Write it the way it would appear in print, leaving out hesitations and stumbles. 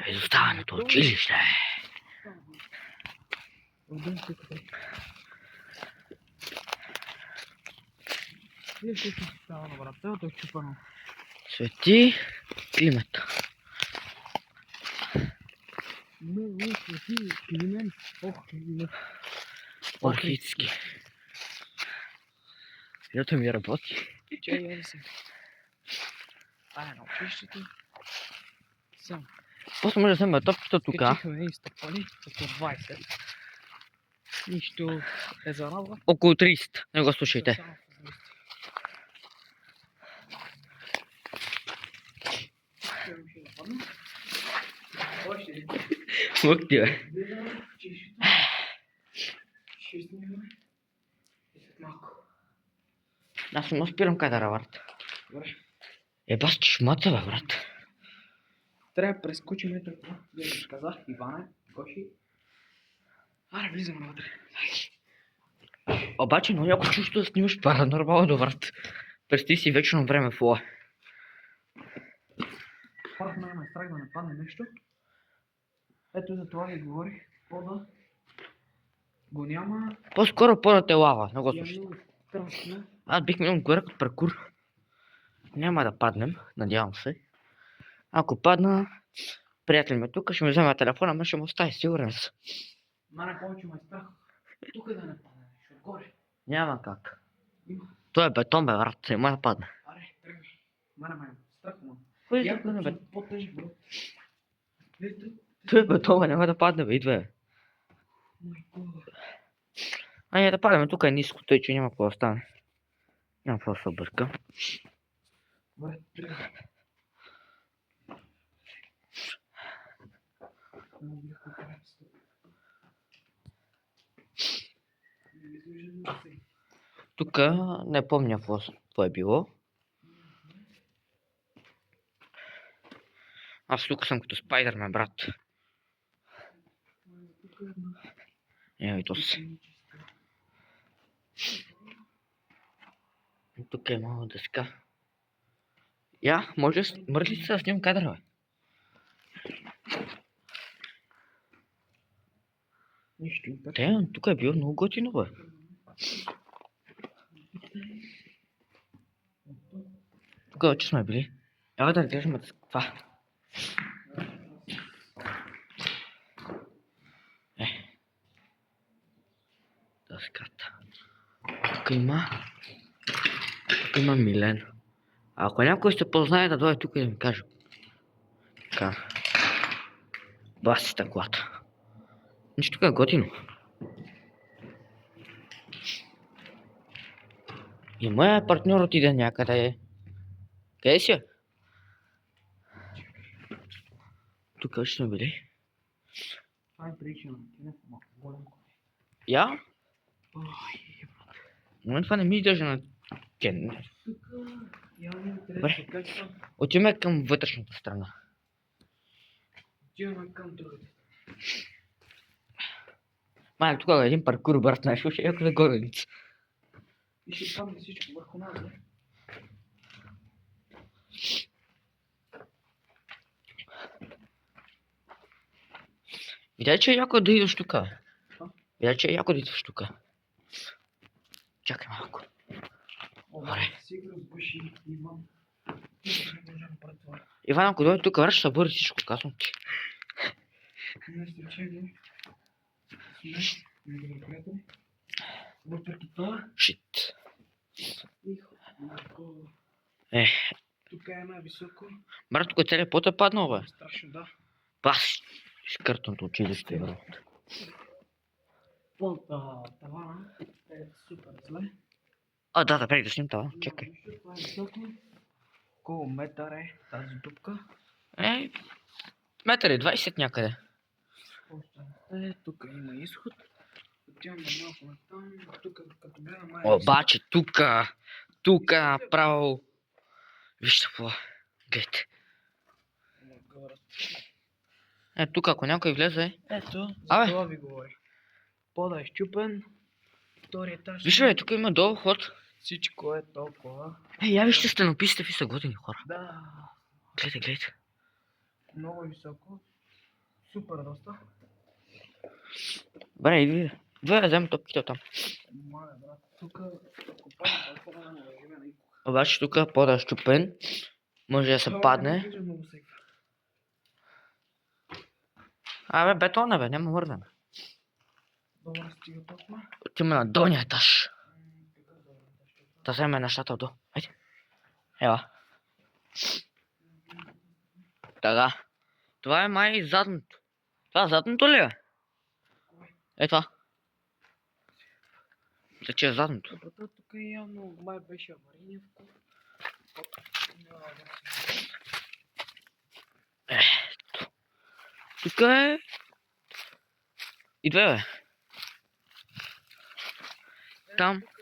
Изоставането училище. Свети Климент. Орхидски. Ето ми работи. Ай, на училището. Сам. После може да взема топката тук. Качихме и стъпали, около 20. Нищо е зарадва. Около 30. Не го слушайте. Лък ти бе. Аз не спирам къде да работя. Бас ти шмата бе, брат. Трябва да прескочим ето това. Вие ми казах, Иване, Гоши. Аре, влизаме навътре. Обаче много яко чувство да снимаш паранормално, брат. Представи си вечно време в лоа. Хората ме страх да не падне нещо. Ето за това ви говорих. Пода го няма. По-скоро подът е лава, не го слушайте. Страшно. Аз бих минал горе като паркур. Няма да паднем, надявам се. Ако падна, приятел ми тук ще ми вземе телефона, ама ще му остави, сигурен съм. Мане повече ме страх. Тук е да не падне нещо отгоре. Няма как. Има. Той е бетон бе, брат, не може да падне. Аре, тръгни. Мане, страх му. Кой Я е тук, бе? по-тежък, бе. Ето. Той е бетон бе, няма да падне бе, идва бе. Ай, да падаме, тук е ниско, тъй че няма какво да стане. Няма какво да се обърка. Тук не помня какво е било. Аз тук съм като Спайдърмен, брат. Ей, то се. Тук е малко дъска. Я, може ли се да снимам кадъра, бе? Тук е било много готино, бе. Тук вече сме били. Ела да гледаме това. Дъската. Тук има Милен. Ако някой се познае, да дойде тук и да ми каже. Така. Баси стъклата. Нищо тук е готино. И моя партньор отиде някъде. Къде си? Тук още сме били. Това е причина. Я? Но това не ми издържа на кен. Добре. Отиваме към вътрешната страна. Отиваме към другата. Май, тук е един паркур, брат, знаеш, ще яко да гореница. И ще падне всичко върху нас, бе. Видя, че е яко да идваш тук. Видя, че е яко да идваш тук. Чакай малко. Добре. Сигурно Гоши имам. Иван, ако дойде тук, брат, ще събори всичко, казвам ти. Въпреки това. Шит. Тук е най-високо. Брат, тук целият пот е паднал, бе. Страшно, да. Пас. Изкъртното училище, брат. Под тавана е супер зле. Да, преди да снимам това. Чакай. Това е високо. Колко метър е тази дупка? Метър е 20 някъде. Тук има изход. Отиваме малко натам. Тук като гледам май... Обаче тук направо... Вижте какво. Гледайте. Тук ако някой влезе... Ето, за това ви говори. Пода е щупен. Втори етаж. Виж бе, тук има долу ход. Всичко е толкова. Я вижте стенописите, ви са готини хора. Да. Гледайте. Много високо. Супер доста. Бре, иди. Две да вземем топките оттам. Мале, брат. Тук, ако падне телефона, не държиме на никога. Обаче тук е по-разчупен. Може да се падне. Много секва. Абе, бетон е, бе, няма мърдане. Добре, стига толкова. Отиваме на долния етаж. Да вземем нещата отдолу. Айде. Ела. Така. Това е май задното. Това задното ли е? Е това. Да че е задното. Добрата тук явно май беше аварийния вкус. Тук е... И две, бе. Там. Тук